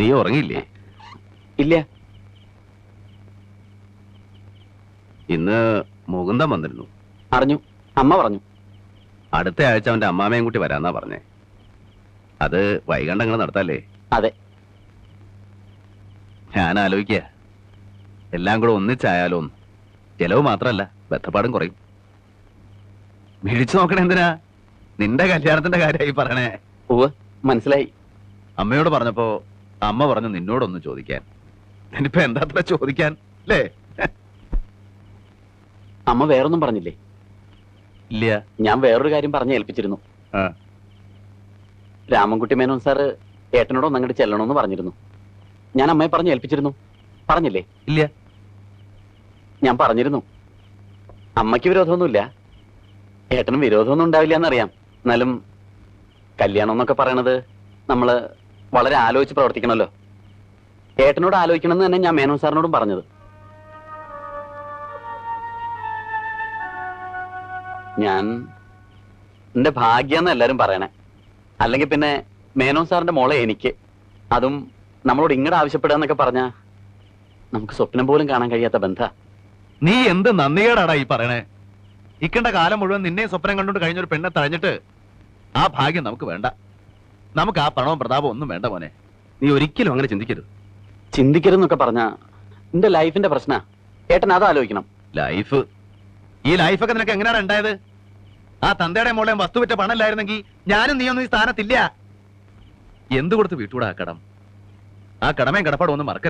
നീ ഉറങ്ങിയില്ലേ? ഇല്ല. ഇന്ന് മുകുന്ദൻ വന്നിരുന്നു. അറിഞ്ഞു, അമ്മ പറഞ്ഞു. അടുത്ത ആഴ്ച അവന്റെ അമ്മാമയും കൂട്ടി വരാന്നാ പറഞ്ഞേ. അത് വൈകണ്ടങ്ങൾ നടത്താല്ലേ? അതെ. ഞാൻ ആലോചിക്കുക, എല്ലാം കൂടെ ഒന്നിച്ചായാലോന്ന്. ചെലവ് മാത്രല്ല, ബന്ധപ്പാടും കുറയും. മിഴിച്ചു നോക്കണേ എന്തിനാ? നിന്റെ കല്യാണത്തിന്റെ കാര്യമായി പറയണേ. ഉവ്വ്, മനസ്സിലായി. അമ്മയോട് പറഞ്ഞപ്പോ അമ്മ പറഞ്ഞു നിന്നോടൊന്ന് ചോദിക്കാൻ. ഇനിയിപ്പോ എന്താ അത്ര ചോദിക്കാൻ അല്ലേ? അമ്മ വേറൊന്നും പറഞ്ഞില്ലേ? ഇല്ല. ഞാൻ വേറൊരു കാര്യം പറഞ്ഞ് ഏൽപ്പിച്ചിരുന്നു. രാമൻകുട്ടി മേനോൻ സാറ് ഏട്ടനോട് ഒന്നങ്ങോട്ട് ചെല്ലണമെന്ന് പറഞ്ഞിരുന്നു. ഞാൻ അമ്മയെ പറഞ്ഞ് ഏൽപ്പിച്ചിരുന്നു. പറഞ്ഞില്ലേ? ഇല്ല. ഞാൻ പറഞ്ഞിരുന്നു. അമ്മയ്ക്ക് വിരോധമൊന്നുമില്ല, ഏട്ടനും വിരോധമൊന്നും ഉണ്ടാവില്ല എന്നറിയാം. എന്നാലും കല്യാണം എന്നൊക്കെ പറയണത് നമ്മള് വളരെ ആലോചിച്ച് പ്രവർത്തിക്കണമല്ലോ. ഏട്ടനോട് ആലോചിക്കണമെന്ന് തന്നെ ഞാൻ മേനോൻ സാറിനോടും പറഞ്ഞത്. ഞാൻ എന്റെ ഭാഗ്യാന്ന് എല്ലാരും പറയണേ. അല്ലെങ്കിൽ പിന്നെ മേനോൻ സാറിന്റെ മോളെ എനിക്ക്, അതും നമ്മളോട് ഇങ്ങോട്ട് ആവശ്യപ്പെടുക എന്നൊക്കെ പറഞ്ഞാ നമുക്ക് സ്വപ്നം പോലും കാണാൻ കഴിയാത്ത ബന്ധ. നീ എന്ത് നന്ദികേടാടാ ഈ പറയണേ? ഇക്കണ്ട കാലം മുഴുവൻ നിന്നെ സ്വപ്നം കണ്ടുകൊണ്ട് കഴിഞ്ഞൊരു പെണ്ണെ തഴഞ്ഞിട്ട് ആ ഭാഗ്യം നമുക്ക് വേണ്ട. നമുക്ക് ആ പണവും പ്രതാപവും ഒന്നും വേണ്ട മോനെ. നീ ഒരിക്കലും അങ്ങനെ ചിന്തിക്കരുത്. ചിന്തിക്കരുതെന്നൊക്കെ പറഞ്ഞാ എന്റെ ലൈഫിന്റെ പ്രശ്ന. ഏട്ടൻ അത് ആലോചിക്കണം. ലൈഫ്, ഈ ലൈഫൊക്കെ നിനക്ക് എങ്ങനെയാണ് ഉണ്ടായത്? ആ തന്തയുടെ മോളെയും വസ്തു വിറ്റ പണമില്ലായിരുന്നെങ്കിൽ ഞാനും നീയൊന്നും ഈ സ്ഥാനത്തില്ല. എന്ത് കൊടുത്ത് വീട്ടുകൂടാ കടം? ആ കടമയും കടപ്പാടും ഒന്നും മറക്ക.